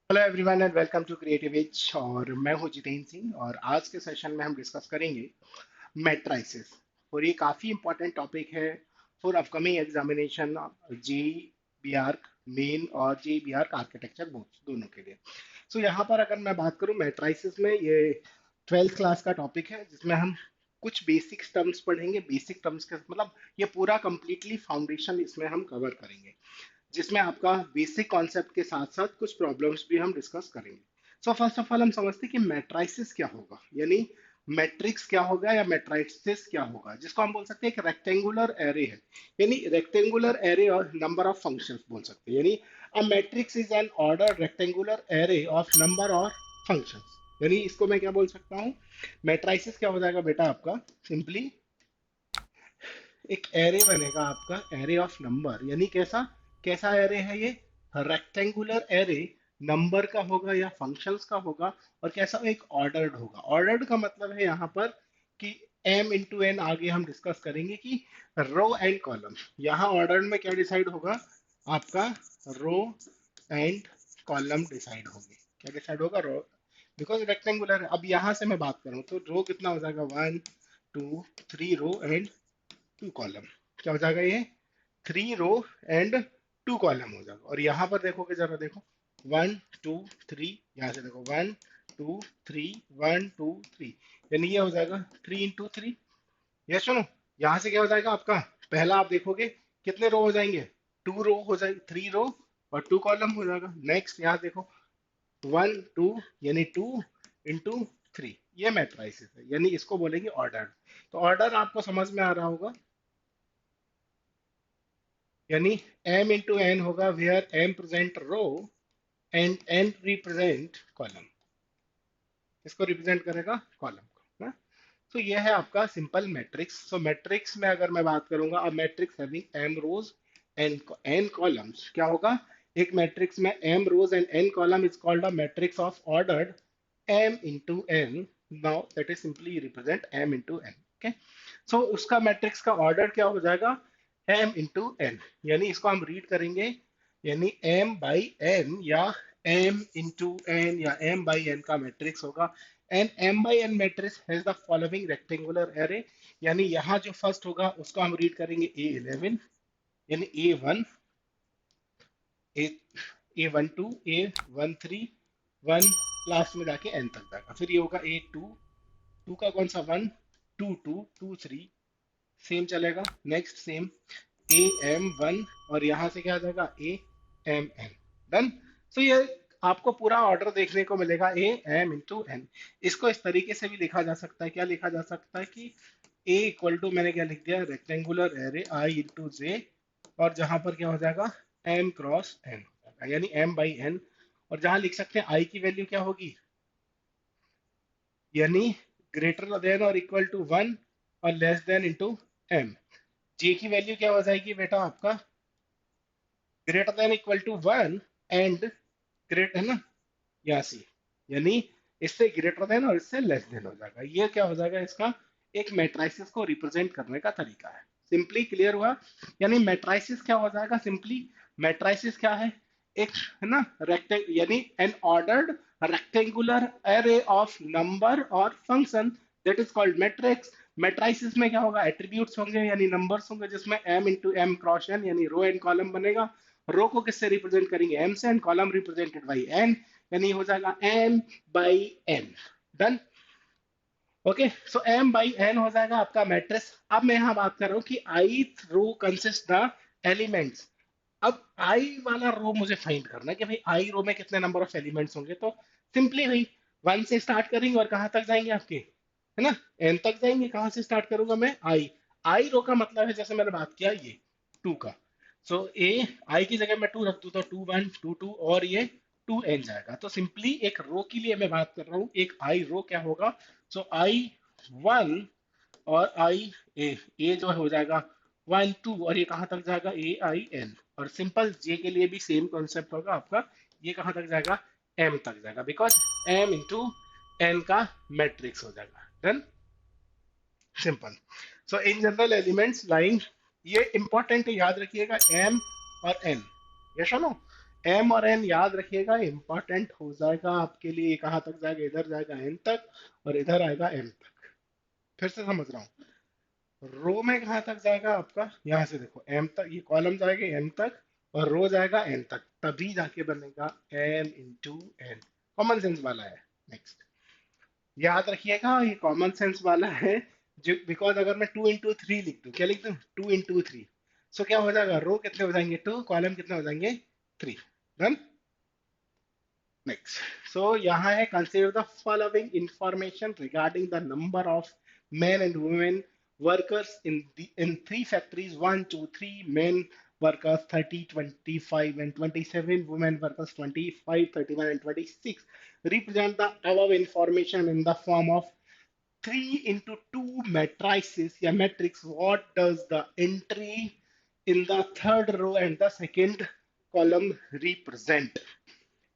Hello everyone and welcome to Creative Edge. और मैं हूं जितेंद्र सिंह और आज के सेशन में हम डिस्कस करेंगे मैट्राइसेस। और ये काफ़ी इंपॉर्टेंट टॉपिक है for upcoming examination JEE B arch main और JEE B arch architecture both दोनों के लिए। सो यहाँ पर अगर मैं बात करूँ मैट्राइसिस में, ये 12th क्लास का टॉपिक है जिसमें हम कुछ बेसिक टर्म्स पढ़ेंगे। बेसिक टर्म्स के मतलब ये पूरा कंप्लीटली फाउंडेशन इसमें हम कवर करेंगे, जिसमें आपका बेसिक कॉन्सेप्ट के साथ साथ कुछ प्रॉब्लम्स भी हम डिस्कस करेंगे। सो फर्स्ट ऑफ ऑल हम समझते हैं कि मैट्राइसिस क्या होगा, यानी मैट्रिक्स क्या होगा या मैट्राइसिस क्या होगा, जिसको हम बोल सकते हैं एक रेक्टेंगुलर एरे है। यानी रेक्टेंगुलर एरे और नंबर ऑफ फंक्शंस बोल सकते हैं। यानी अ matrix is an order rectangular array of number और फंक्शंस। यानी इसको मैं क्या बोल सकता हूँ, मैट्राइसिस क्या हो जाएगा बेटा आपका, सिंपली एक एरे बनेगा आपका, एरे ऑफ नंबर। यानी कैसा कैसा एरे है ये, रेक्टेंगुलर एरे, नंबर का होगा या फंक्शंस का होगा। और कैसा, एक ऑर्डर्ड होगा। ऑर्डर्ड का मतलब है यहाँ पर कि m इंटू एन, आगे हम डिस्कस करेंगे कि रो एंड कॉलम। यहाँ ऑर्डर्ड में क्या डिसाइड होगा आपका, रो एंड कॉलम डिसाइड होंगे। क्या डिसाइड होगा, रो, बिकॉज रेक्टेंगुलर है। अब यहाँ से मैं बात करूँ तो रो कितना हो जाएगा, 1 2 3 रो एंड 2 कॉलम। क्या हो जाएगा ये, 3 रो एंड 2 कॉलम हो जाएगा। और यहाँ पर देखोगे, जरा देखो, 1 2 3, यहाँ से देखो 1 2 3, 1 2 3, यानी ये हो जाएगा 3 इंटू 3। ये सुनो, यहाँ से क्या हो जाएगा आपका, पहला आप देखोगे कितने रो हो जाएंगे, 2 रो हो जाएंगे, 3 रो और 2 कॉलम हो जाएगा। नेक्स्ट यहाँ देखो 1 2, यानी 2 इंटू 3, ये मैट्राइसिस है, यानी इसको बोलेंगे ऑर्डर। तो ऑर्डर आपको समझ में आ रहा होगा, यानी m इंटू एन होगा, where m present row and n represent column. इसको रिप्रेजेंट करेगा कॉलम को ना। तो ये है आपका सिंपल मैट्रिक्स। सो मैट्रिक्स में अगर मैं बात करूंगा, अब matrix having m rows and n columns, क्या होगा, एक मैट्रिक्स में m rows and n column is called a matrix of ordered m into n। Now that is simply represent m into n। Okay, so उसका matrix का order क्या हो जाएगा, m into n। यानी इसको हम रीड करेंगे, यानी m बाई n या m इंटू n या m बाई n का मैट्रिक्स होगा। And m by n matrix has the following rectangular array. यानी यहाँ जो फर्स्ट होगा उसको हम रीड करेंगे a11, यानी a1, ए a12, a13, 1, लास्ट में जाके n तक जाएगा। फिर ये होगा a2, टू का कौन सा, 1 2 2 2 3, सेम चलेगा। नेक्स्ट सेम AM1, और यहाँ से क्या आ जाएगा AMN। डन। सो ये आपको पूरा ऑर्डर देखने को मिलेगा, AM इंटू n। इसको इस तरीके से भी लिखा जा सकता है, क्या लिखा जा सकता है कि A इक्वल टू, मैंने क्या लिख दिया, रेक्टेंगुलर एरे I इंटू जे, और जहां पर क्या हो जाएगा M क्रॉस n हो जाएगा, यानी M बाई n। और जहां लिख सकते हैं I की वैल्यू क्या होगी, यानी ग्रेटर देन और इक्वल टू 1 और less than into m। J की वैल्यू क्या हो जाएगी बेटा आपका, greater than equal to 1 and great, है ना, यहाँ से, यानी इससे ग्रेटर देन और इससे लेस देन हो जाएगा। ये क्या हो जाएगा, इसका एक मैट्राइसिस को रिप्रेजेंट करने का तरीका है। सिंपली क्लियर हुआ। यानी मैट्राइसिस क्या हो जाएगा, सिंपली मैट्राइसिस क्या है, एक, है ना, रेक्टेंग, यानी an ordered rectangular array of number और function, that is called matrix. Matrices में क्या होगा, एट्रीब्यूट्स होंगे यानी नंबर्स होंगे, जिसमें m into M cross n, यानी रो एंड कॉलम बनेगा। रो को किससे रिप्रेजेंट करेंगे, m से, and column represented by n, यानी हो जाएगा m by n। Done. Okay, so m by n हो जाएगा आपका मैट्रिक्स। अब मैं यहाँ बात कर रहा हूँ कि ith row consist the elements. अब i वाला रो मुझे फाइंड करना है कि भाई i रो में कितने नंबर ऑफ एलिमेंट्स होंगे। तो सिंपली भाई 1 से स्टार्ट करेंगे और कहाँ तक जाएंगे आपके, है ना, n तक जाएंगे। कहाँ से स्टार्ट करूंगा मैं, i रो का मतलब है, जैसे मैंने बात किया ये 2 का। सो ए आई की जगह मैं 2 रख दूं तो 2 1 2 2, और ये 2n जाएगा। तो सिंपली एक रो के लिए मैं बात कर रहा हूँ, एक आई रो क्या होगा, सो I1 और ए जो हो जाएगा 1 2, और ये कहाँ तक जाएगा AIN। और सिंपल जे के लिए भी सेम कॉन्सेप्ट होगा आपका, ये कहाँ तक जाएगा, m तक जाएगा, बिकॉज m इंटू n का मैट्रिक्स हो जाएगा। Done, simple. So in general elements lying, ये इंपॉर्टेंट है, याद रखिएगा m और n। यस और नो, एम और एन याद रखिएगा, इंपॉर्टेंट हो जाएगा आपके लिए। कहाँ तक जाएगा, इधर जाएगा एन तक और इधर आएगा एम तक। फिर से समझ रहा हूँ, रो में कहाँ तक जाएगा आपका, यहाँ से देखो एम तक, ये कॉलम जाएगा एम तक और रो जाएगा एन तक, तभी जाके बनेगा M into N. Common sense वाला है। नेक्स्ट, याद रखिएगा ये कॉमन सेंस वाला है, जो बिकॉज अगर मैं 2 इंटू 3 लिख दूं, क्या लिख दूं, 2 इंटू 3, सो क्या हो जाएगा, रो कितने हो जाएंगे 2, कॉलम कितने हो जाएंगे 3। डन। नेक्स्ट, सो यहाँ है consider the following information regarding the number of men and women workers in three factories, 1 2 3 men workers 30 25 and 27, women workers 25 31 and 26, represent the above information in the form of 3 into 2 matrices या matrix. What does the entry in the third row and the second column represent?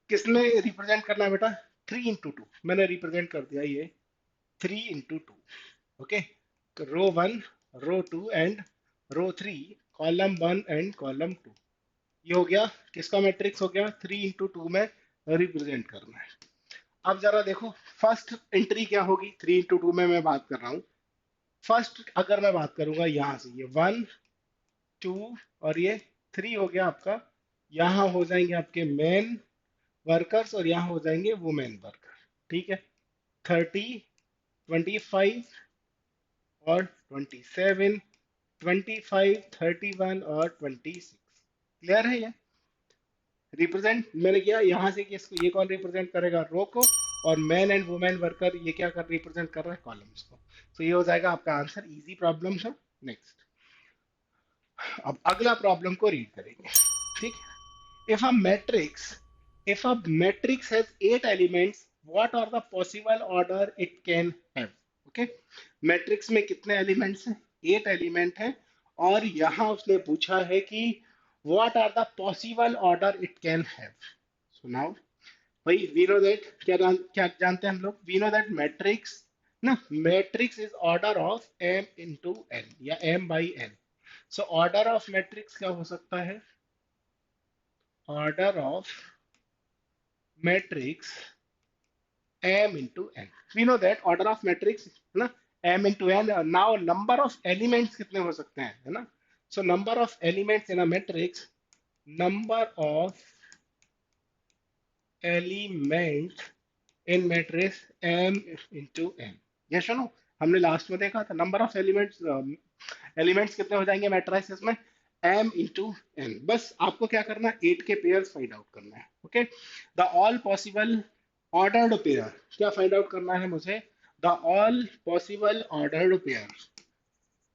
किसने represent करना है बेटा, 3 into 2, मैंने represent कर दिया ये 3 into 2। Okay, row 1, row 2 and row 3, column 1 and column 2। ये हो गया किसका मैट्रिक्स, हो गया 3 इंटू 2 में रिप्रेजेंट करना है। अब जरा देखो फर्स्ट एंट्री क्या होगी, 3 इंटू 2 में मैं बात कर रहा हूँ। फर्स्ट अगर मैं बात करूंगा यहाँ से, ये 1 2 और ये 3 हो गया आपका, यहाँ हो जाएंगे आपके मेन वर्कर्स और यहाँ हो जाएंगे वुमेन वर्कर। ठीक है, 30 25 और 27, 25 31 और 26। क्लियर है ये, रिप्रेजेंट मैंने किया यहाँ से कि इसको, ये कौन रिप्रेजेंट करेगा, रो को, और मैन एंड वुमेन वर्कर ये क्या कर रिप्रेजेंट कर रहा है, कॉलम्स को। तो ये हो जाएगा आपका आंसर, इजी प्रॉब्लम है। नेक्स्ट, अब अगला प्रॉब्लम को रीड करेंगे। ठीक, if a matrix if a matrix has 8 elements, what are the possible order it can have? Okay, matrix में कितने एलिमेंट्स हैं, 8 एलिमेंट है, और यहां उसने पूछा है कि what are the possible order it can have? So now भाई वी नो दैट, क्या जानते हैं हम लोग, वी नो दैट मैट्रिक्स ना, matrix is order of M into N या M by N. So order of matrix क्या हो सकता है, order of matrix m into n। we know that order of matrix है ना, m into n। now number of elements कितने हो सकते हैं, है ना। so number of elements in a matrix, number of element in matrix m into n। Yes no, हमने last में देखा था नंबर ऑफ एलिमेंट्स कितने हो जाएंगे मैट्रिसेस में, m इंटू n। बस आपको क्या करना है, 8 के पेयर्स फाइंड आउट करना है। Okay, the all possible ordered pair, क्या फाइंड आउट करना है मुझे, the all possible ordered pair,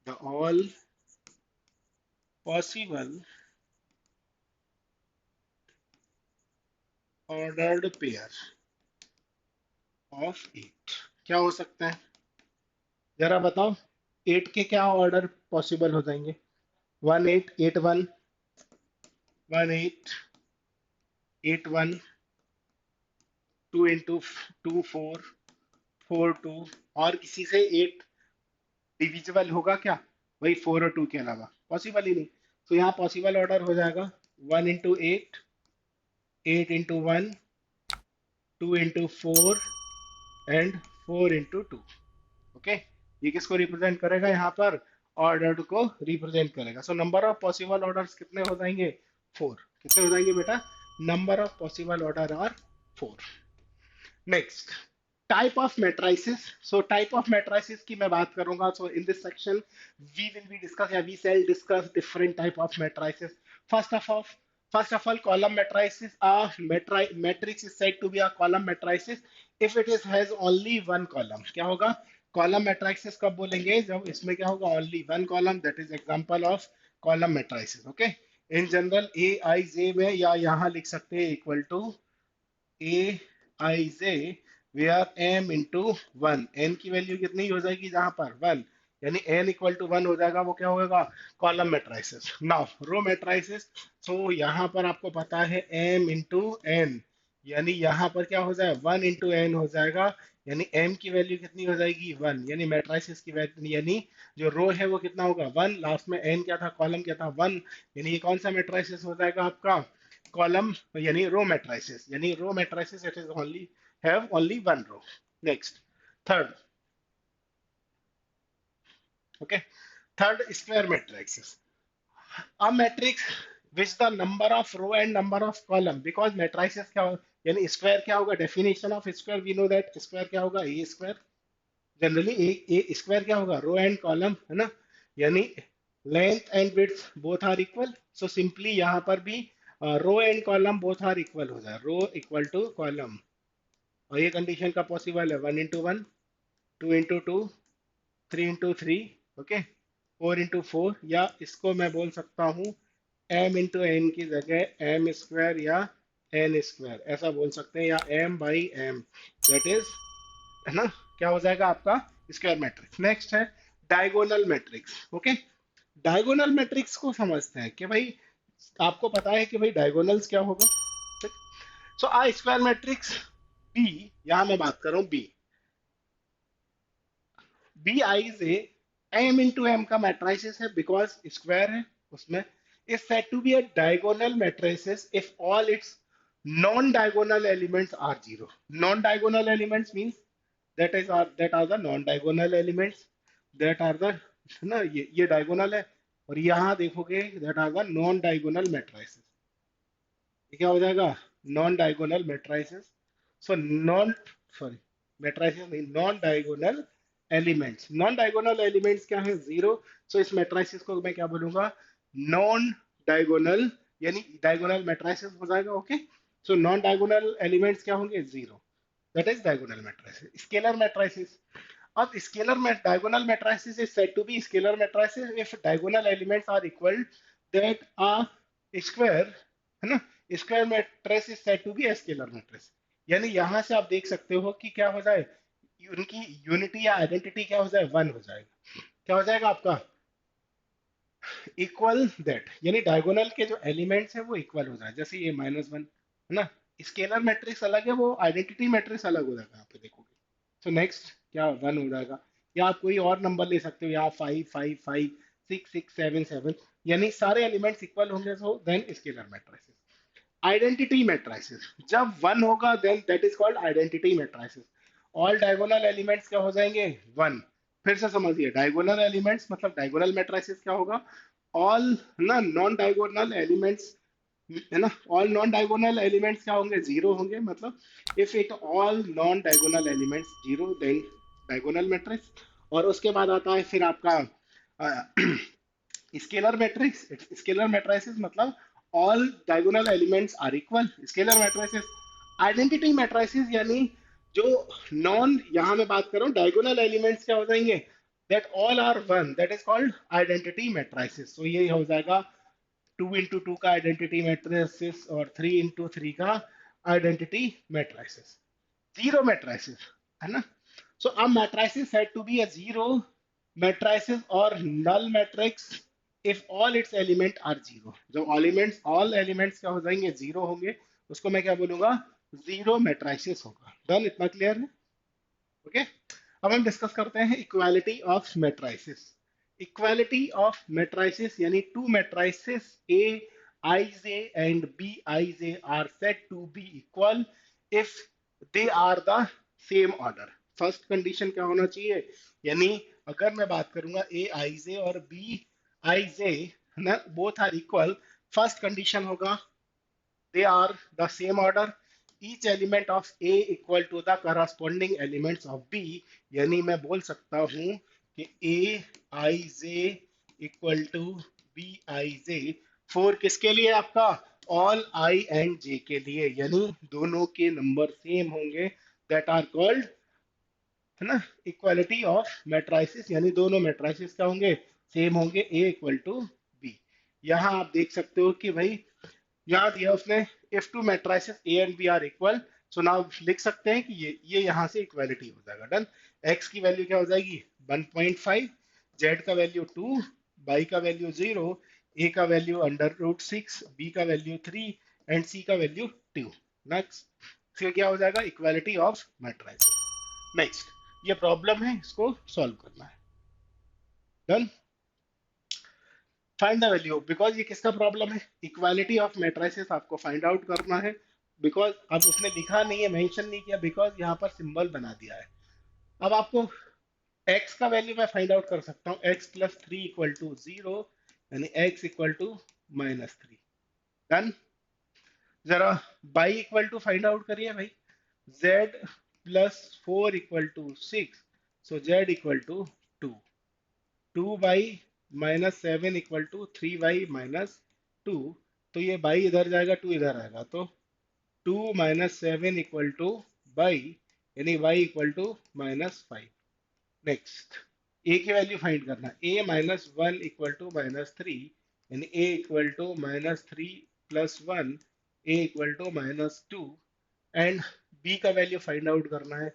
the all possible ordered pair of 8 क्या हो सकता है, जरा बताओ। 8 के क्या ऑर्डर पॉसिबल हो जाएंगे, 1 8 8 1, 1 8 8 1, 2 इंटू 2 4, 4 2, और किसी से 8 डिविजिबल होगा क्या, वही 4 और 2 के अलावा, पॉसिबल ही नहीं। तो यहाँ पॉसिबल ऑर्डर हो जाएगा 1 into 8, 8 into 1, 2 into 4 and 4 into 2। Okay, ये किसको रिप्रेजेंट करेगा, यहाँ पर ऑर्डर को रिप्रेजेंट करेगा। So number of possible orders कितने हो जाएंगे, 4। कितने हो जाएंगे बेटा, number of possible order are 4। Next, type of matrices. So type of matrices की मैं बात करूंगा। So in this section we will be discuss या we shall discuss different type of matrices. First of all, column matrices, matrix is said to be a column matrices if it is has only one column। क्या होगा, column matrices कब बोलेंगे, जब इसमें क्या होगा, only one column, that is example of column matrices। Okay, in general A I J में, या यहाँ लिख सकते हैं equal to A I J where M into 1, N की वैल्यू कितनी हो जाएगी जहां पर 1, यानी एन इक्वल टू 1 हो जाएगा, वो क्या होगा, कॉलम मैट्रिसेस। नाउ रो मैट्रिसेस, तो यहाँ पर आपको पता है एम इंटू एन, यानी यहाँ पर क्या हो जाए, 1 इंटू एन हो जाएगा, यानी एम की वैल्यू कितनी हो जाएगी 1, यानी मैट्रिसेस की वैल्यू, यानी जो रो है वो कितना होगा 1, लास्ट में एन क्या था, कॉलम क्या था 1, यानी ये कौन सा मैट्रिसेस हो जाएगा आपका, कॉलम यानी रो मैट्रिसेस, यानी row matrices it is only have only one row. Next, third. Okay, third square matrices. A matrix which the number of row and number of column, because matrices क्या हो, यानी square क्या होगा, definition of square we know that square क्या होगा, a square. Generally a square क्या होगा, row and column है ना, यानी length and width both are equal. So simply यहाँ पर भी row and column both are equal हो जाए, रो इक्वल टू कॉलम. और ये कंडीशन का पॉसिबल है 1 into 1, 2 into 2, 3 into 3. Okay, 4 into 4, या इसको मैं बोल सकता हूँ m into n की जगह m स्क्वायर या n स्क्वायर ऐसा बोल सकते हैं, या m/m, दैट इज, है ना, क्या हो जाएगा आपका स्क्वायर मैट्रिक्स. नेक्स्ट है diagonal matrix. Okay, diagonal matrix को समझते हैं कि भाई आपको पता है कि भाई डायगोनल्स क्या होगा. ठीक. So a square matrix B, यहां मैं बात कर रहा हूं B, B I J M into M का मैट्रिसेस है, बिकॉज स्क्वायर है उसमें. is said to be a diagonal matrices if all its non-diagonal elements are zero. Non-diagonal elements means that are the non-diagonal elements that are the, ना, ये diagonal है, और यहाँ देखोगे that are the non-diagonal matrices. ये क्या हो जाएगा, non-diagonal matrices. So non, sorry, matrices नहीं, non-diagonal elements. Non-diagonal elements क्या है, जीरो. So इस matrices को मैं क्या बोलूंगा, नॉन डायगोनल, यानी डायगोनल मैट्रिसेस हो जाएगा. Okay, so non diagonal elements क्या होंगे, zero, that is diagonal matrices. Scalar matrices. अब scalar diagonal matrices is said to be scalar matrices if diagonal elements are equal that आ square, है ना, square matrix is said to be scalar matrix. यानी यहां से आप देख सकते हो कि क्या हो जाए, उनकी यूनिटी या आइडेंटिटी क्या हो जाए, वन हो जाएगा. क्या हो जाएगा आपका, इक्वल दैट, यानी डायगोनल के जो एलिमेंट्स है वो इक्वल हो जाए. जैसे ये -1 है ना, स्केलर मैट्रिक्स अलग है, वो आइडेंटिटी मैट्रिक्स अलग हो जाएगा, आप देखोगे. सो नेक्स्ट क्या, 1 हो जाएगा. या आप कोई और नंबर ले सकते हो, या 5 5 5, 6 6 7 7, यानी सारे एलिमेंट्स इक्वल होंगे, so then scalar matrix. Identity matrices जब 1 होगा then that is called identity matrices. All diagonal elements क्या हो जाएंगे, 1. फिर से समझिए, डायगोनल एलिमेंट्स मतलब डायगोनल मैट्रिसेस क्या होगा, ऑल ना नॉन डायगोनल एलिमेंट्स, है ना, ऑल नॉन डायगोनल एलिमेंट्स क्या होंगे, जीरो होंगे. मतलब if it all non diagonal elements zero then diagonal matrix. और उसके बाद आता है फिर आपका स्केलर मैट्रिक्स. स्केलर मैट्रिसेस मतलब all diagonal elements are equal, scalar matrices. Identity matrices यानी जो नॉन, यहां मैं बात कर रहा हूँ डायगोनल एलिमेंट्स क्या हो जाएंगे, that all are one, that is called identity matrices. तो ये हो जाएगा 2 into 2 का आइडेंटिटी मैट्रिसेस और 3 into 3 का आइडेंटिटी मैट्रिसेस. जीरो मैट्रिसेस, है ना. So a matrices said to be a zero matrices और null matrix if all its element are zero. जब ऑल एलिमेंट्स क्या हो जाएंगे, जीरो होंगे, उसको मैं क्या बोलूंगा, जीरो मैट्रिसेस होगा. डन, इतना क्लियर है. ओके, अब हम डिस्कस करते हैं equality of matrices. Equality of matrices यानी two matrices A I J and B I J are said to B equal if they are the same order. First condition क्या होना चाहिए, यानी अगर मैं बात करूंगा ए आई जे और बी आई जे ना, both are equal, first condition होगा they are the same order. Each element of A equal to the corresponding elements of B. यानी मैं बोल सकता हूं कि A I J equal to B I J. 4 किसके लिए आपका, all I and J के लिए, यानी दोनों के नंबर सेम होंगे, that are called, है ना, इक्वालिटी ऑफ मैट्रिसेस. यानी दोनों मैट्रिसेस क्या होंगे, सेम होंगे, A इक्वल टू B. यहाँ आप देख सकते हो कि भाई यहाँ दिया उसने, if two matrices A and B are equal, so now लिख सकते हैं कि ये यहाँ से इक्वालिटी हो जाएगा. डन. एक्स की वैल्यू क्या हो जाएगी, 1.5, जेड का वैल्यू 2, बाई का वैल्यू 0, ए का वैल्यू √6, बी का वैल्यू 3 एंड सी का वैल्यू 2. नेक्स्ट, फिर क्या हो जाएगा, इक्वालिटी ऑफ मैट्रिसेस. नेक्स्ट, ये प्रॉब्लम है, इसको सॉल्व करना है. Done. Find the value, because ये किसका प्रॉब्लम है, इक्वालिटी ऑफ मैट्रिसेस आपको फाइंड आउट करना है। बिकॉज अब उसने लिखा नहीं है, मेंशन नहीं किया, बिकॉज यहाँ पर सिंबल बना दिया है। अब आपको x का वैल्यू मैं फाइंड आउट कर सकता हूँ, x plus three equal to zero, यानी x इक्वल टू -3। डन। जरा y equal to find out करिए भाई, z plus four equal to six, so z equal to two. 2y minus seven equal to 3y minus two, तो ये y इधर जाएगा, to इधर आएगा, तो 2 minus seven equal to y, यानी y equal to -5। Next, a की value find करना, a minus one equal to -3, यानी a equal to -3 plus one, a equal to -2। And b का वैल्यू फाइंड आउट करना है,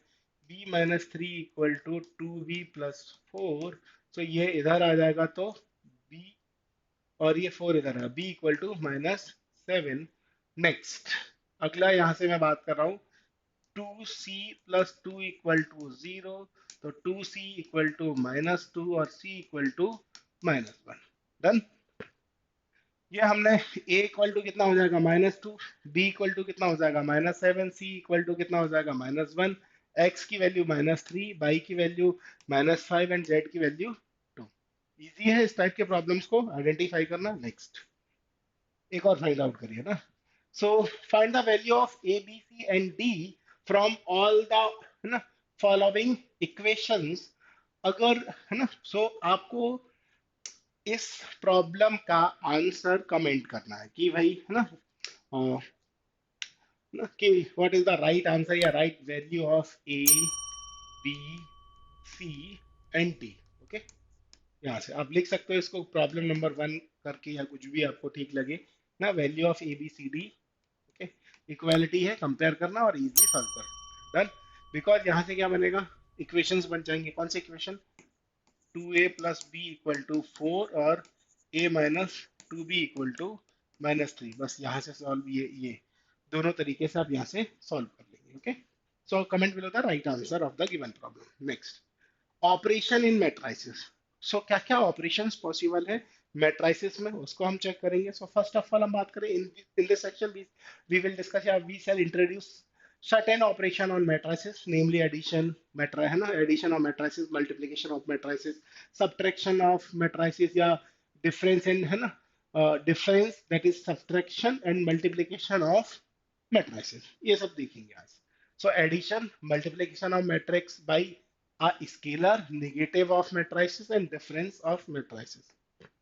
b minus three equal to 2b plus four, तो ये इधर आ जाएगा, तो b, और ये फोर इधर है, b इक्वल टू -7। नेक्स्ट, अगला यहाँ से मैं बात कर रहा हूँ, two C plus two equal to zero, तो टू सी इक्वल टू -2 और c इक्वल टू -1। डन। ये हमने a इक्वल टू कितना हो जाएगा -2, b इक्वल टू कितना हो जाएगा -7, c इक्वल टू कितना हो जाएगा -1, x की वैल्यू -3, y की वैल्यू -5 एंड z की वैल्यू 2। इजी है इस टाइप के प्रॉब्लम्स को आइडेंटिफाई करना। नेक्स्ट, एक और फाइंड आउट करिए ना। So find the value of A B C and D from all the, है ना, फॉलोइंग इक्वेशंस। अगर, है ना, सो आपको इस प्रॉब्लम का आंसर कमेंट करना है कि भाई, है ना, अ, ना कि what is the right answer या right value of A B C and D. Okay, यहाँ से आप लिख सकते हो इसको प्रॉब्लम नंबर वन करके, या कुछ भी आपको ठीक लगे ना, value of A B C D. Okay, equality है, कंपेयर करना और इजीली सॉल्व कर। डन। बिकॉज यहाँ से क्या बनेगा, इक्वेशंस बन जाएंगे। कौन से equation, two A plus B equal to four और A minus two B equal to -3। बस यहाँ से सॉल्व, ये दोनों तरीके से आप यहाँ से सॉल्व कर लेंगे। Okay, so comment below the right answer of the given problem. Next, operation in matrices. सो क्या क्या ऑपरेशंस पॉसिबल है मैट्राइसिस में, उसको हम चेक करेंगे। सो फर्स्ट ऑफ ऑल हम बात करें, in this section we will discuss या we shall introduce certain operation on matrices, namely addition, है ना, addition of matrices, multiplication of matrices, subtraction of matrices, या difference in, है ना, difference that is subtraction and multiplication of matrices, ये सब देखेंगे आज। so addition, multiplication of matrix by a scalar, negative of matrices and difference of matrices।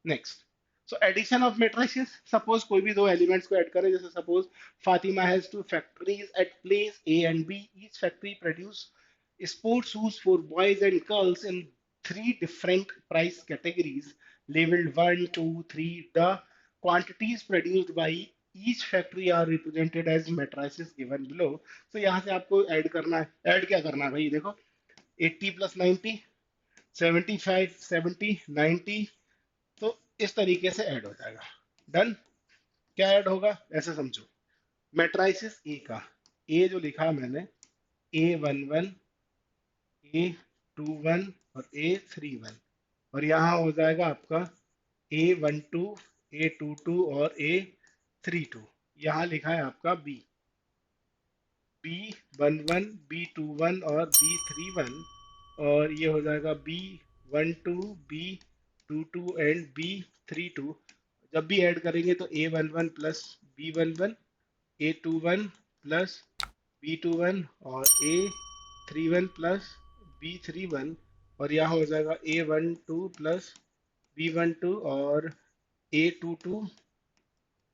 Next, so addition of matrices, suppose कोई भी दो elements को ऐड करें, जैसे suppose Fatima has two factories at place A and B, each factory produce sports shoes for boys and girls in three different price categories labeled 1 2 3, the quantities produced by each factory are represented as matrices given below। so यहाँ से आपको add करना है, add क्या करना है भाई, देखो 80 प्लस 90, 75 70 90, तो इस तरीके से ऐड हो जाएगा। डन। क्या ऐड होगा, ऐसे समझो, मैट्राइसिस ए का, ए जो लिखा मैंने, A11, A21 और A31, और यहाँ हो जाएगा आपका A12, A22 और A32। यहाँ लिखा है आपका B11, B21 और B31, और ये हो जाएगा B12, B22 एंड B32। जब भी ऐड करेंगे तो A11 plus B11, A21 plus B21 और A31 प्लस B31, और यहाँ हो जाएगा A12 प्लस B12 और A22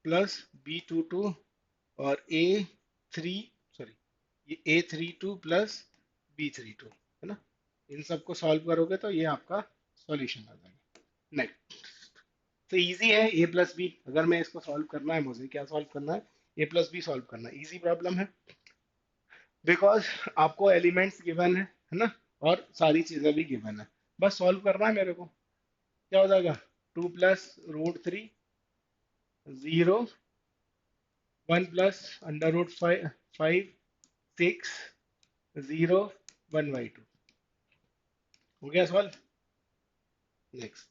प्लस B22 और A3, सॉरी, ये A32 प्लस B32, है ना। इन सबको सॉल्व करोगे तो ये आपका सॉल्यूशन आ जाएगा। नेक्स्ट, तो इजी है, ए प्लस बी, अगर मैं इसको सॉल्व करना है, मुझे क्या सॉल्व करना है, ए प्लस बी सॉल्व करना है, इजी प्रॉब्लम है। बिकॉज आपको एलिमेंट्स गिवन है ना, और सारी चीजें भी गिवन है, बस सॉल्व करना है मेरे को। क्या हो जाएगा, 2 + √3, 0, 1 + √5, 6, 0, 1/2। हो गया solve. Next,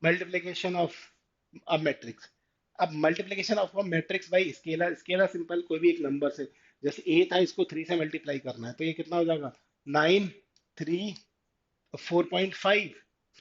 multiplication of a matrix. अब multiplication of a matrix by scalar, scalar simple कोई भी एक नंबर से, जैसे ए था इसको 3 से मल्टीप्लाई करना है, तो ये कितना हो जाएगा 9, 3, 4.5,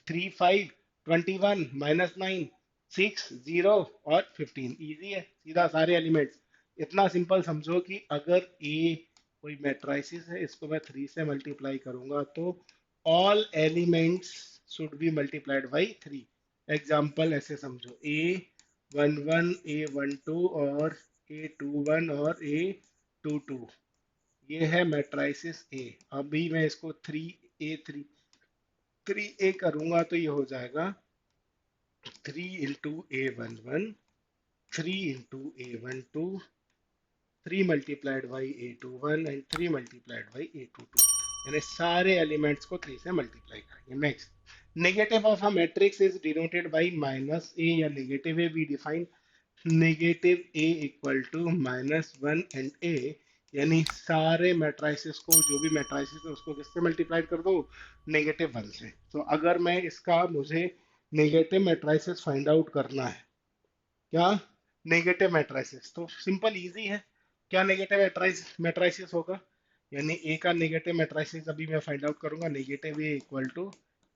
3, 5, 21 -9, 6, 0 और 15। इजी है, सीधा सारे एलिमेंट्स। इतना सिंपल समझो कि अगर ए कोई मैट्रिसेस है, इसको मैं 3 से मल्टीप्लाई करूंगा तो all elements should be multiplied by 3। Example ऐसे समझो, A11, A12 और A21 और A22, ये है मैट्रिसेस ए। अभी मैं इसको 3 करूंगा तो ये हो जाएगा 3 into A11, 3 into A12, 3 multiplied by A21 and 3 multiplied by A22, यानी सारे एलिमेंट्स को 3 से मल्टीप्लाई करेंगे। Next, negative of a matrix is denoted by -a या negative A. We define negative A equal to -1 and A, यानी सारे matrices को, जो भी मैट्रिसेस है उसको किससे मल्टीप्लाई कर दो, -1 से। तो अगर मैं इसका, मुझे नेगेटिव मैट्रिसेस फाइंड आउट करना है, क्या नेगेटिव मैट्रिसेस, तो सिंपल इजी है। क्या नेगेटिव मैट्रिसेस होगा, यानी ए का नेगेटिव मैट्रिसेस अभी मैं फाइंड आउट करूंगा, negative A equal to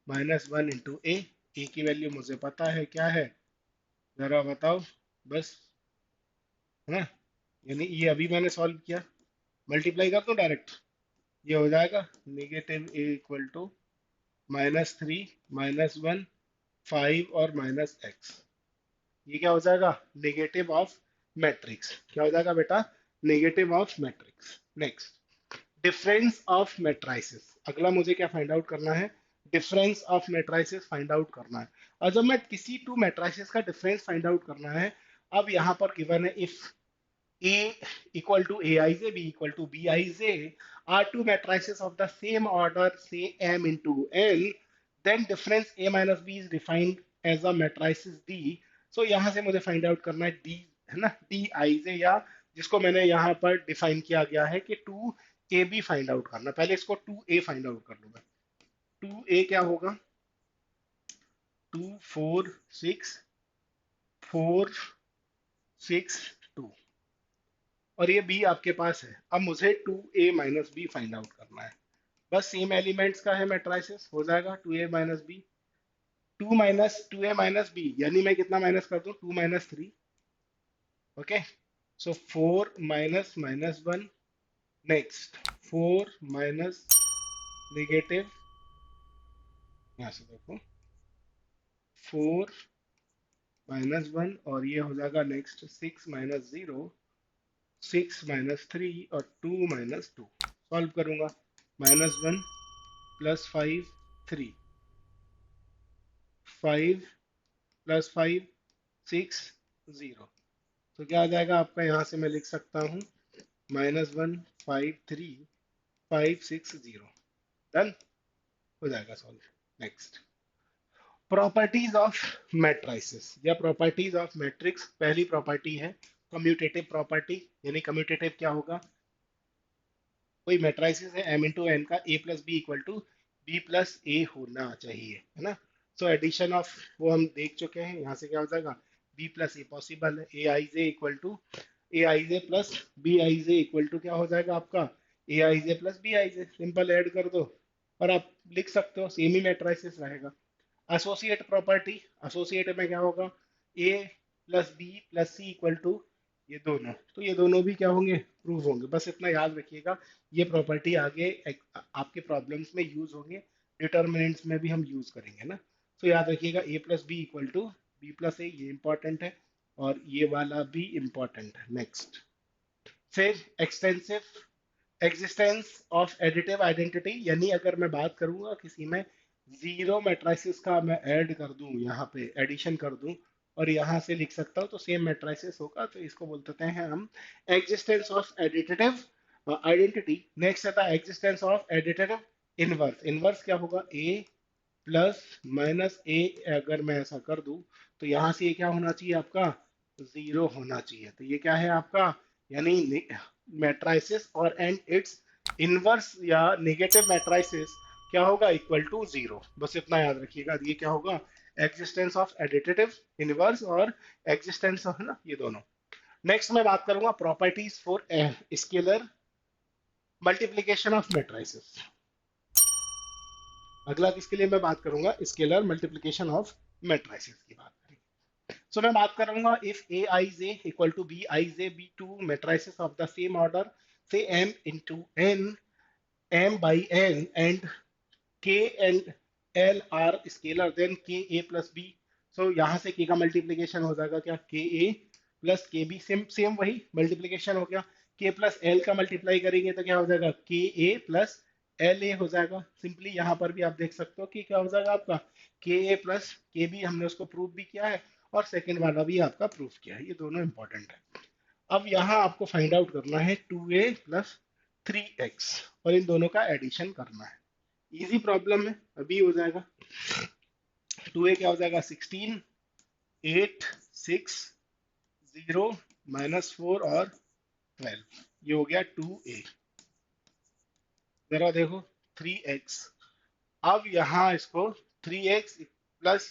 -1 into A की वैल्यू मुझे पता है क्या है, जरा बताओ बस, है ना। यानी ये अभी मैंने सॉल्व किया, मल्टीप्लाई कर दो डायरेक्ट, ये हो जाएगा नेगेटिव ए इक्वल टू -3, -1, 5 और -x। ये क्या हो जाएगा, नेगेटिव ऑफ मैट्रिक्स। क्या हो जाएगा बेटा, negative of matrix. Next, difference of matrices. अगला मुझे क्या फाइंड आउट करना है, difference of matrices find out करना है। और जब मैं किसी टू मैट्रिसेस का डिफरेंस फाइंड आउट करना है, अब यहाँ पर गिवन है if A equal to Aij, B equal to Bij are two matrices of the same order, say M into N, then difference A minus B is defined as a matrices D. So यहाँ से मुझे find out करना है D, है ना, Dij, या जिसको मैंने यहाँ पर डिफाइन किया गया है कि 2AB फाइंड आउट करना। पहले इसको 2A फाइंड आउट कर लूंगा। 2A क्या होगा, 2, 4, 6, 4, 6, 2, और ये बी आपके पास है। अब मुझे 2A - B फाइंड आउट करना है। बस सेम एलिमेंट्स का है मैट्रिसेस, हो जाएगा 2A - B। 2A - B, यानी मैं कितना माइनस कर दूं, 2 - 3। ओके, सो 4 -1। नेक्स्ट, 4 माइनस नेगेटिव, यहाँ से देखो 4 - 1, और ये हो जाएगा नेक्स्ट 6 - 0, 6 - 3 और 2 - 2। सॉल्व करूंगा, -1 +5, 3, 5 +5, 6, 0। तो क्या आ जाएगा आपका, यहाँ से मैं लिख सकता हूँ -1, 5, 3, 5, 6, 0। डन, हो जाएगा solve. Next, properties of matrices या प्रॉपर्टीज ऑफ मैट्रिक्स। पहली प्रॉपर्टी है कम्यूटेटिव प्रॉपर्टी, यानी कम्यूटेटिव क्या होगा, कोई मैट्रिसेस है m इंटू n का a plus B equal to B plus A होना चाहिए, है ना। सो एडिशन ऑफ, वो हम देख चुके हैं, यहाँ से क्या हो जाएगा, b प्लस ए पॉसिबल है, A I J equal to A I J plus B I J equal to क्या हो जाएगा आपका, A I J plus B I J. Simple add कर दो और आप लिख सकते हो, सेम ही मैट्रिसेस रहेगा। एसोसिएट प्रॉपर्टी, एसोसिएट में क्या होगा, A plus B plus C equal to ये दोनों, तो ये दोनों भी क्या होंगे, प्रूव होंगे। बस इतना याद रखिएगा, ये प्रॉपर्टी आगे आपके प्रॉब्लम्स में यूज होंगे, डिटर्मिनेंट्स में भी हम यूज करेंगे ना। तो याद रखिएगा A plus B equal to B plus A, ये इंपॉर्टेंट है, और ये वाला भी इंपॉर्टेंट है। नेक्स्ट, फिर extensive existence of additive identity, यानी अगर मैं बात करूंगा किसी में जीरो मैट्रिसेस का, मैं ऐड कर दूं, यहाँ पे एडिशन कर दूं और यहाँ से लिख सकता हूँ तो सेम मैट्रिसेस होगा, तो इसको बोलते हैं हम existence of additive identity. Next आता है existence of additive inverse. Inverse क्या होगा, ए प्लस माइनस ए, अगर मैं ऐसा कर दूं तो यहाँ से ये क्या होना चाहिए आपका, जीरो होना चाहिए। तो ये क्या है आपका, यानी मैट्रिसेस और एंड इट्स इनवर्स या नेगेटिव मैट्रिसेस क्या होगा, इक्वल टू जीरो। बस इतना याद रखिएगा, ये क्या होगा, एग्जिस्टेंस ऑफ एडिटिव इनवर्स और एग्जिस्टेंस ऑफ, है ना, ये दोनों। नेक्स्ट मैं बात करूंगा properties for scalar multiplication of matrices. अगला किसके लिए मैं बात करूंगा, स्केलर मल्टीप्लीकेशन ऑफ मैट्रिसेस की बात करेंगे। सो मैं बात करूंगा if A I J equal to B I J be two matrices of the same order, say m into n, m by n and k and l are scalar, then k a plus b। सो यहाँ से k का multiplication हो जाएगा क्या, k a plus के B, same same वही multiplication हो गया। k प्लस l का मल्टीप्लाई करेंगे तो क्या हो जाएगा, k a plus L A हो जाएगा। सिंपली यहाँ पर भी आप देख सकते हो कि क्या हो जाएगा आपका, के ए प्लस के बी, हमने उसको प्रूव भी किया है और सेकंड वाला भी आपका प्रूफ किया है, ये दोनों इंपॉर्टेंट है। अब यहाँ आपको फाइंड आउट करना है 2a प्लस 3x और इन दोनों का एडिशन करना है। इजी प्रॉब्लम है, अभी हो जाएगा। 2a क्या हो जाएगा, 16, 8, 6, 0, -4 और 12, ये हो गया 2a। जरा देखो 3x, अब यहाँ इसको 3x plus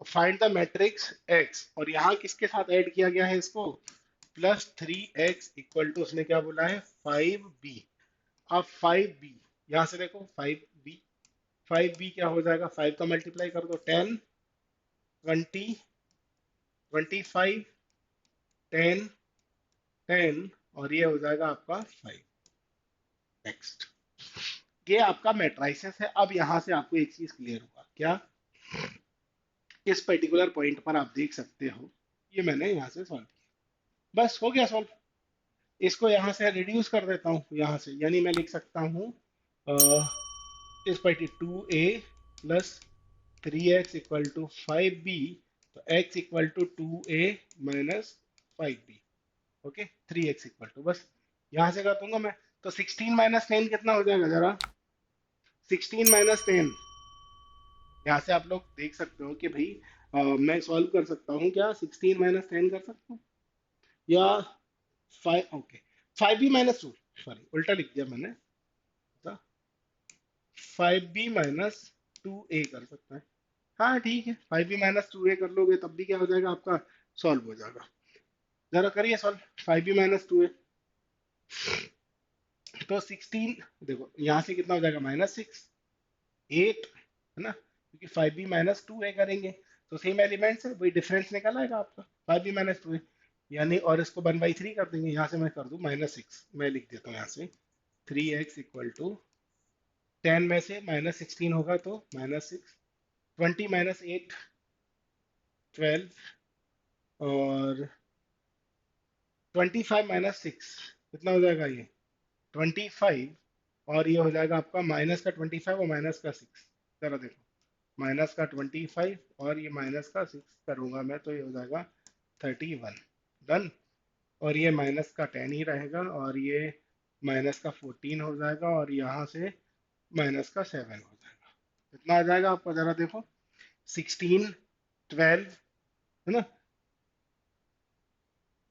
find the matrix x, और यहाँ किसके साथ ऐड किया गया है इसको, प्लस 3x इक्वल टू, उसने क्या बोला है 5b। अब 5b यहाँ से देखो 5b, 5b क्या हो जाएगा, 5 का मल्टीप्लाई कर दो, 10, 20, 25, 10, 10 और ये हो जाएगा आपका 5। नेक्स्ट, ये आपका मैट्रिसेस है। अब यहाँ से आपको एक चीज क्लियर होगा क्या, इस पर्टिकुलर पॉइंट पर आप देख सकते हो, ये मैंने यहाँ से सॉल्व किया, बस हो गया सॉल्व। इसको यहाँ से रिड्यूस कर देता हूँ यहाँ से, यानी मैं लिख सकता हूँ इस पर 2a plus 3x equal to 5b, तो x equal to 2a minus 5b। Okay, 3x equal to, बस यहाँ से कर दूंगा मैं, तो 16 माइनस 10 कितना हो जाएगा जरा, 16 माइनस 10, यहाँ से आप लोग देख सकते हो कि भाई मैं सॉल्व कर सकता हूँ क्या, 16 माइनस 10 कर सकता हूँ या 5, ओके 5b माइनस 2, सॉरी उल्टा लिख दिया मैंने, 5b माइनस 2a कर सकता है। हाँ ठीक है, 5b माइनस 2a कर लोगे तब भी क्या हो जाएगा आपका, सॉल्व हो जाएगा। जरा करिए सॉल्व 5b माइनस 2a, तो 16, देखो यहाँ से कितना हो जाएगा, -6, 8, है ना, क्योंकि 5b माइनस 2a करेंगे तो सेम एलिमेंट्स है, वही डिफरेंस निकल आएगा आपका 5b माइनस 2a, यानी और इसको 1/3 कर देंगे, यहाँ से मैं कर दूं -6, मैं लिख देता हूँ यहाँ से 3x इक्वल टू 10 में से -16 होगा तो -6, 20 माइनस 8, 12 और 25 माइनस 6 कितना हो जाएगा ये, 25, और ये हो जाएगा आपका माइनस का 25 और माइनस का 6। जरा देखो, माइनस का 25 और ये माइनस का 6 करूंगा मैं तो ये हो जाएगा 31, डन। और ये माइनस का 10 ही रहेगा और ये माइनस का 14 हो जाएगा और यहाँ से माइनस का 7 हो जाएगा। कितना आ जाएगा आपका, जरा देखो 16, 12, है ना,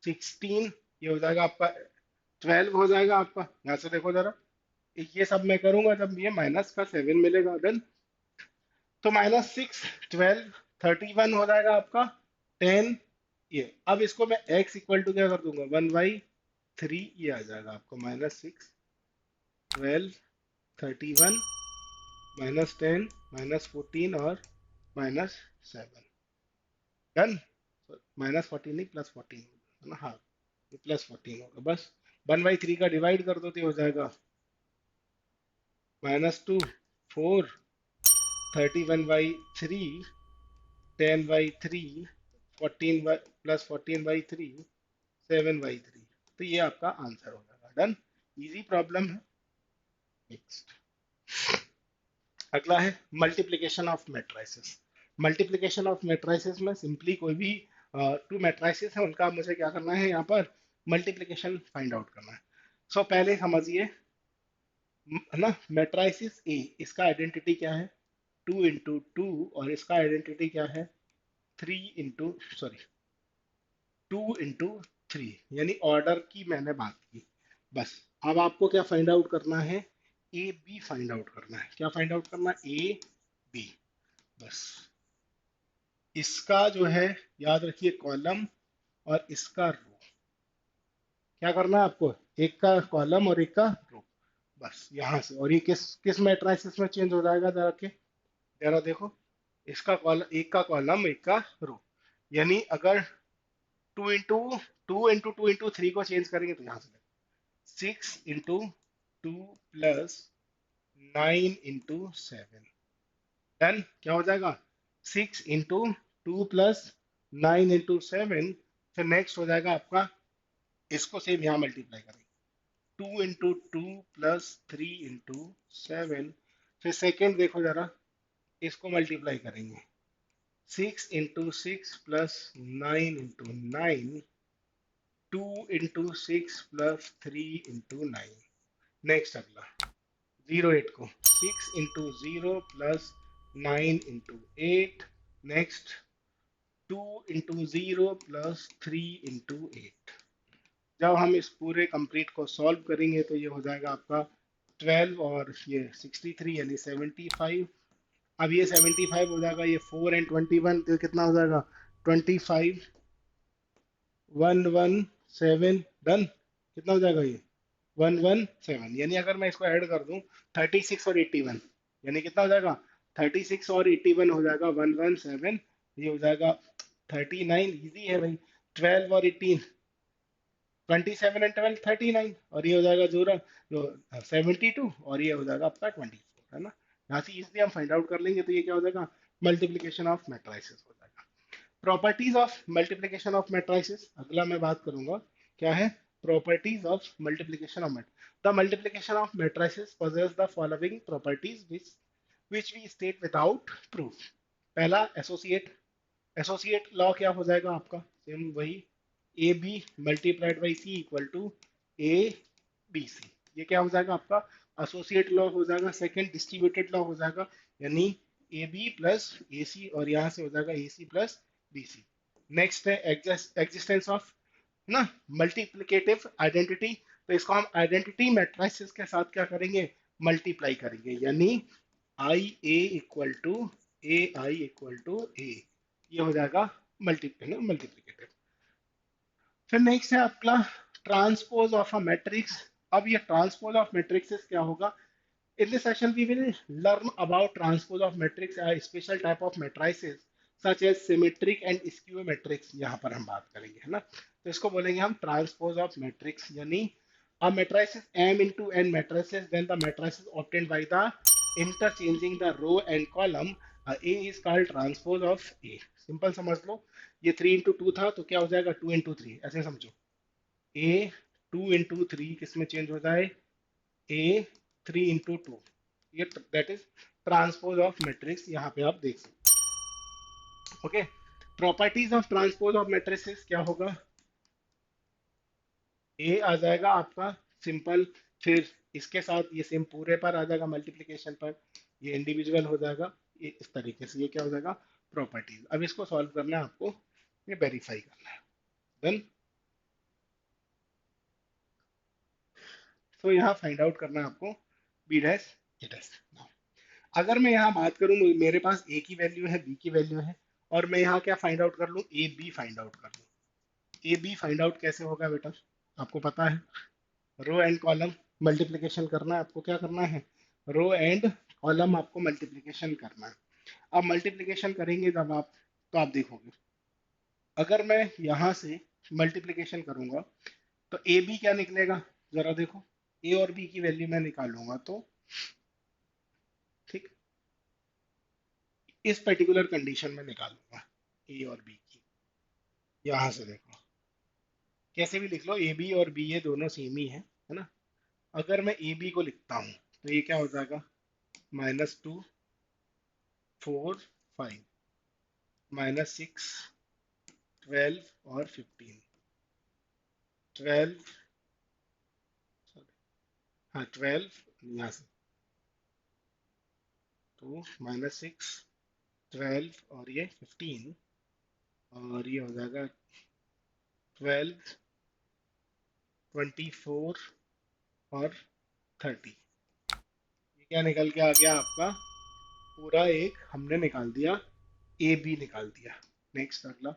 16, ये हो जाएगा आपका 12 हो जाएगा आपका, यहाँ से देखो जरा, ये सब मैं करूंगा जब ये माइनस का 7 मिलेगा, डन। तो -6, 12, 31 हो जाएगा आपका, 10, ये अब इसको मैं x इक्वल टू क्या कर दूंगा, 1/3, ये आ जाएगा आपको -6, 12, 31, -10, -14 और -7, डन। -14 नहीं, +14 है ना, हाँ ये +14 होगा, बस 1/3 का डिवाइड कर दो तो ये हो जाएगा -2, 4, 31/3, 10/3, 14 प्लस 14/3, 7/3, तो ये आपका आंसर हो जाएगा, डन। इजी प्रॉब्लम है। नेक्स्ट, अगला है multiplication of matrices. Multiplication of matrices में सिंपली कोई भी टू मैट्रिसेस है उनका मुझे क्या करना है, यहाँ पर मल्टीप्लीकेशन फाइंड आउट करना है। सो पहले समझिए, है ना, मैट्रिसेस ए, इसका आइडेंटिटी क्या है, 2 × 2, और इसका आइडेंटिटी क्या है, 2 × 3, यानी ऑर्डर की मैंने बात की। बस अब आपको क्या फाइंड आउट करना है, ए बी फाइंड आउट करना है। क्या फाइंड आउट करना है, ए बी, बस इसका जो है, याद रखिए, कॉलम और इसका रो। क्या करना है आपको, एक का कॉलम और एक का रो, बस यहां से। और ये किस किस मैट्रिक्स में चेंज हो जाएगा, जरा देखो। इसका कॉलम, एक का कॉलम एक का रो, यानी अगर two into two into three को चेंज करेंगे तो यहाँ से 6 इंटू 2 प्लस 9 इंटू 7, डन। क्या हो जाएगा, 6 इंटू 2 प्लस 9 इंटू 7। फिर नेक्स्ट हो जाएगा आपका, इसको सेम यहाँ मल्टीप्लाई करेंगे, 2 इंटू 2 प्लस 3 इंटू 7। फिर सेकेंड देखो जरा, इसको मल्टीप्लाई करेंगे, 6 into 6 plus 9 into 9, 2 into 6 plus 3 into 9। Next अगला, 08 को 6 into 0 plus 9 into 8। Next, 2 into 0 plus 3 into 8। जब हम इस पूरे कंप्लीट को सॉल्व करेंगे तो ये हो जाएगा आपका 12 और ये 63 यानी 75। अब ये 75 हो जाएगा, ये 4 एंड 21 तो कितना हो जाएगा, 25, 117, डन। कितना हो जाएगा ये, 117। यानी अगर मैं इसको ऐड कर दूं, 36 और 81, यानी कितना हो जाएगा, 36 और 81 हो जाएगा 117। ये हो जाएगा 39, इजी है भाई। 12 और 18, 27 एंड 12 39, और ये हो जाएगा जोरा जो 72, और ये हो जाएगा आपका 24, है ना। यहाँ से इजिली हम फाइंड आउट कर लेंगे, तो ये क्या हो जाएगा, मल्टीप्लीकेशन ऑफ मैट्रिसेस हो जाएगा। Properties of multiplication of matrices अगला मैं बात करूंगा, क्या है, properties of multiplication of the multiplication of matrices possess the following properties which we state without proof। पहला, एसोसिएट। एसोसिएट लॉ क्या हो जाएगा आपका, सेम वही, A B multiplied by C equal to A B C. ये क्या हो जाएगा आपका, एसोसिएट लॉ हो जाएगा। सेकंड, डिस्ट्रीब्यूटेड लॉ हो जाएगा, यानी ए बी प्लस ए सी, और यहाँ से हो जाएगा A C plus B C. Next है एग्जिस्टेंस ऑफ ना मल्टीप्लिकेटिव आइडेंटिटी। तो इसको हम आइडेंटिटी मैट्रिसेस के साथ क्या करेंगे, मल्टीप्लाई करेंगे, यानी I A equal to A I equal to A. ये हो जाएगा मल्टीप्लिकेटिव। फिर नेक्स्ट है आपका ट्रांसपोज ऑफ अ मैट्रिक्स। अब ये ट्रांसपोज ऑफ मैट्रिक्स क्या होगा, in this session we will learn about transpose of matrix, a special type of matrices such as symmetric and skew matrix। यहाँ पर हम बात करेंगे, है ना। तो इसको बोलेंगे हम ट्रांसपोज ऑफ मैट्रिक्स, यानी a matrix is m into n matrices, then the matrices obtained by the interchanging the row and column, a is called transpose of a। Simple समझ लो, ये 3 इंटू 2 था तो क्या हो जाएगा 2 इंटू 3, ऐसे समझो। a 2 इंटू 3 किस में चेंज हो जाए, a 3 इंटू 2। ये that is transpose of matrix, यहाँ पे आप देख सकते। Okay, properties of transpose of matrices क्या होगा, ए आ जाएगा आपका सिंपल, फिर इसके साथ ये सेम पूरे पर आ जाएगा मल्टीप्लिकेशन पर, ये इंडिविजुअल हो जाएगा, ये इस तरीके से। ये क्या हो जाएगा, प्रॉपर्टीज। अब इसको सॉल्व करना है आपको, ये वेरीफाई करना है, देन तो यहाँ फाइंड आउट करना है आपको बी डैश ए डैश। अगर मैं यहाँ बात करूँ, मेरे पास ए की वैल्यू है, बी की वैल्यू है, और मैं यहाँ क्या फाइंड आउट कर लूँ, ए बी फाइंड आउट कर लूँ। ए बी फाइंड आउट कैसे होगा बेटा, आपको पता है, रो एंड कॉलम मल्टीप्लिकेशन करना है आपको। क्या करना है, रो एंड कॉलम आपको मल्टीप्लिकेशन करना है। अब मल्टीप्लिकेशन करेंगे जब आप, तो आप देखोगे, अगर मैं यहाँ से मल्टीप्लिकेशन करूंगा तो ए बी क्या निकलेगा, जरा देखो। ए और बी की वैल्यू मैं निकालूंगा तो, ठीक, इस पर्टिकुलर कंडीशन में निकालूंगा ए और बी की। यहाँ से देखो, कैसे भी लिख लो, ए बी और बी ये दोनों सेम ही है ना। अगर मैं ए बी को लिखता हूँ तो ये क्या हो जाएगा, -2, 4, 5, -6, 12 और 15, 12, हाँ 12, यहाँ से 2, -6, 12 और ये 15, और ये हो जाएगा 12, 24 और 30। ये क्या निकल के आ गया आपका, पूरा एक हमने निकाल दिया, ए बी निकाल दिया। नेक्स्ट अगला,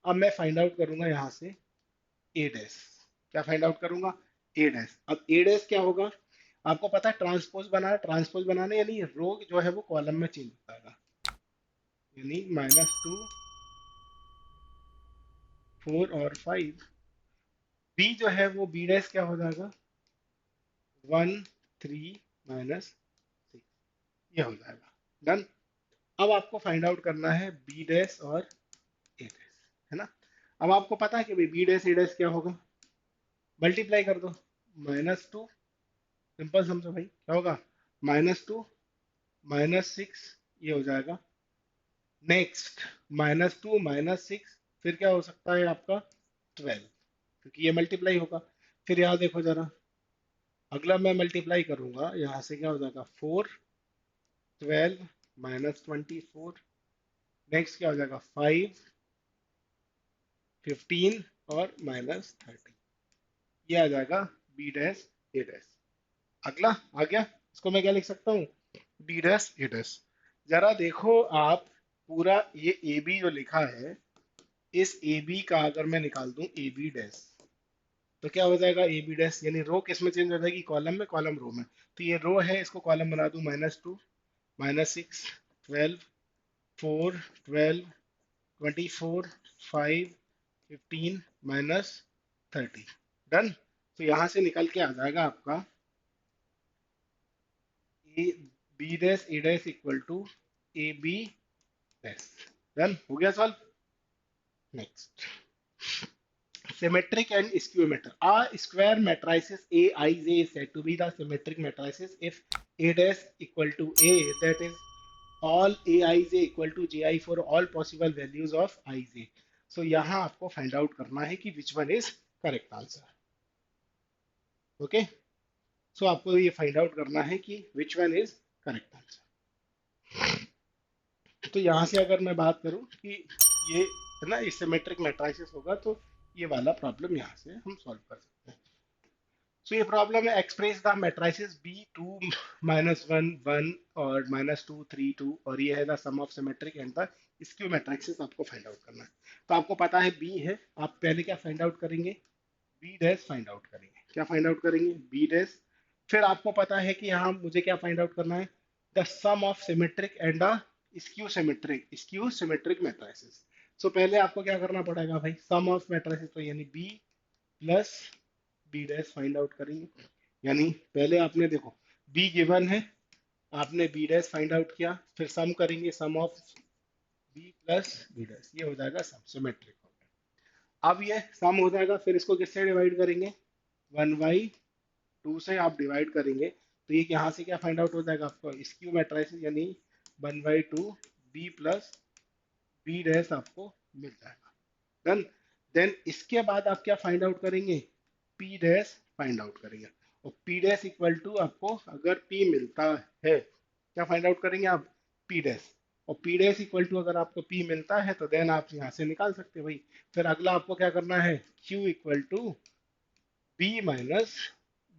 अब मैं फाइंड आउट करूंगा यहाँ से ए डैश। क्या फाइंड आउट करूंगा? ए डैश। अब ए डैश क्या होगा? आपको पता है ट्रांसपोज बनाना, ट्रांसपोज बनाने यानी रो जो है वो कॉलम में चेंज होता है, यानी -2 4 और 5। बी जो है वो बी डैश क्या हो जाएगा? 1 3 -6, ये हो जाएगा। डन। अब आपको फाइंड आउट करना है बी डैश और ए डैश, है ना। अब आपको पता है कि भाई बी डैश ए डैश क्या होगा, मल्टीप्लाई कर दो। -2, सिंपल समझो भाई, क्या होगा? -2 -6, ये हो जाएगा। नेक्स्ट -2 -6, फिर क्या हो सकता है आपका? 12, क्योंकि ये मल्टीप्लाई होगा। फिर यहाँ देखो जरा, अगला मैं मल्टीप्लाई करूंगा, यहाँ से क्या हो जाएगा? 4 12 -24। नेक्स्ट क्या हो जाएगा? 5 15 और -30, ये आ जाएगा बी डैश ए डैश। अगला आ गया, इसको मैं क्या लिख सकता हूँ? B dash A dash. जरा देखो आप, पूरा ये ए बी जो लिखा है, इस ए बी का अगर मैं निकाल दूं ए बी डैश, तो क्या हो जाएगा? ए बी डैश, यानी रो किस में चेंज हो जाएगी? कॉलम में, कॉलम रो में। तो ये रो है, इसको कॉलम बना दूं। -2 -6 12 4 12 24 5 15 -30। डन। तो यहां से निकल के आ जाएगा आपका A B dash A dash equal to A B dash. Done हो गया solve. Next, symmetric and skew-matrix. A square matrices Aij is said to be the symmetric matrices if A dash equal to A, that is all Aij equal to Ji for all possible values of Ij. So यहाँ आपको find out करना है कि which one is correct answer. Okay? So आपको ये find out करना है कि which one is correct answer. तो यहाँ से अगर मैं बात करूँ कि ये है ना, इस सिमेट्रिक मैट्रिसेस होगा, तो ये वाला प्रॉब्लम यहाँ से हम सॉल्व कर सकते हैं। सो ये प्रॉब्लम है, एक्सप्रेस द मैट्रिसेस बी 2 -1 1 और -2 3 2, और ये है the sum of symmetric and the skew matrices, आपको फाइंड आउट करना है। तो आपको पता है बी है, आप पहले क्या फाइंड आउट करेंगे? बी डैश फाइंड आउट करेंगे। क्या फाइंड आउट करेंगे? B dash. फिर आपको पता है कि यहाँ मुझे क्या फाइंड आउट करना है? The sum of symmetric and the skew symmetric matrices. So पहले आपको क्या करना पड़ेगा भाई? सम ऑफ मैट्रिसेस, तो यानी B plus B dash find out करेंगे। यानी पहले आपने देखो बी गिवन है, आपने बी डैश फाइंड आउट किया, फिर सम करेंगे, sum of B plus B dash, ये हो जाएगा सम, सिमेट्रिक हो गया। अब ये सम हो जाएगा, फिर इसको किससे डिवाइड करेंगे? 1/2 से आप डिवाइड करेंगे, तो ये यहाँ से क्या फाइंड आउट हो जाएगा आपको? स्क्यू मैट्रिसेस, यानी 1/2 बी प्लस बी डैश आपको मिल जाएगा। डन। देन इसके बाद आप क्या फाइंड आउट करेंगे? पी डैश फाइंड आउट करेंगे। और पी डैश इक्वल टू, आपको अगर पी मिलता है, क्या फाइंड आउट करेंगे आप? P dash. और पी डैश इक्वल टू अगर आपको पी मिलता है, तो देन आप यहाँ से निकाल सकते हैं भाई। फिर अगला आपको क्या करना है? Q equal to B minus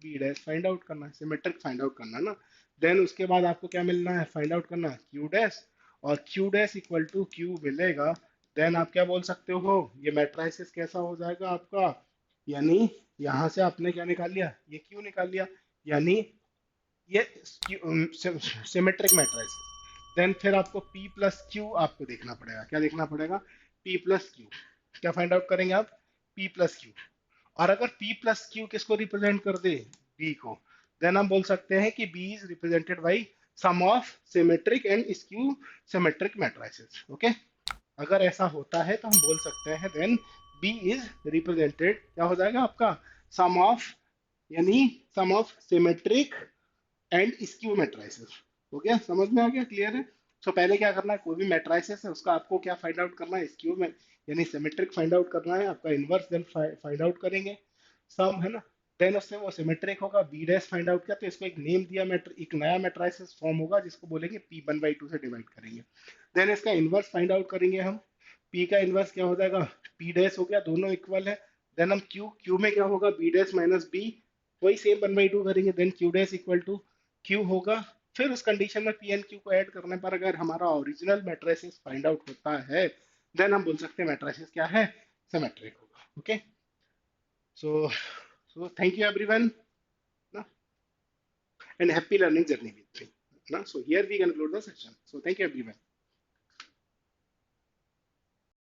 B dash find out करना है, सिमेट्रिक फाइंड आउट करना है ना। देन उसके बाद आपको क्या मिलना है? फाइंड आउट करना है क्यू डैश, और Q dash equal to Q मिलेगा। देन आप क्या बोल सकते हो? ये मैट्रिसेस कैसा हो जाएगा आपका? यानी यहाँ से आपने क्या निकाल लिया? ये क्यू निकाल लिया, यानी ये सिमेट्रिक मैट्रिसेस। देन फिर आपको P प्लस क्यू आपको देखना पड़ेगा। क्या देखना पड़ेगा? P plus Q. क्या फाइंड आउट करेंगे आप? P plus Q. और अगर P प्लस क्यू किसको रिप्रेजेंट कर दे? B को। देन हम बोल सकते हैं कि B is represented by sum of symmetric and skew symmetric matrices. Okay, अगर ऐसा होता है तो हम बोल सकते हैं देन B इज रिप्रेजेंटेड, क्या हो जाएगा आपका? सम ऑफ, यानी sum of symmetric and skew matrices. हो गया, समझ में आ गया? क्लियर है? सो पहले क्या करना है? कोई भी मैट्रिसेस है उसका आपको क्या फाइंड आउट करना है? स्क्यू में, यानी सिमेट्रिक फाइंड आउट करना है, आपका इनवर्स देन फाइंड आउट करेंगे, सम है ना। देन उससे वो सिमेट्रिक होगा, बी डैश फाइंड आउट किया तो इसको एक नेम दिया, एक नया मैट्रिसेस फॉर्म होगा जिसको बोलेंगे पी 1/2 से डिवाइड करेंगे। देन इसका इनवर्स फाइंड आउट करेंगे हम। पी का इनवर्स क्या हो जाएगा? पी डैश हो गया, दोनों इक्वल है। देन हम क्यू में क्या होगा? बी डैश माइनस बी, वही सेम 1/2 करेंगे। Then Q dash equal to Q होगा। फिर उस कंडीशन में पी एंड क्यू को ऐड करने पर अगर हमारा ओरिजिनल मैट्रिसेस फाइंड आउट होता है, देन हम बोल सकते हैं मैट्रिसेस क्या है, सिमेट्रिक होगा. Okay. So so thank you everyone, and happy learning journey with me. So here we conclude the session. So thank you everyone.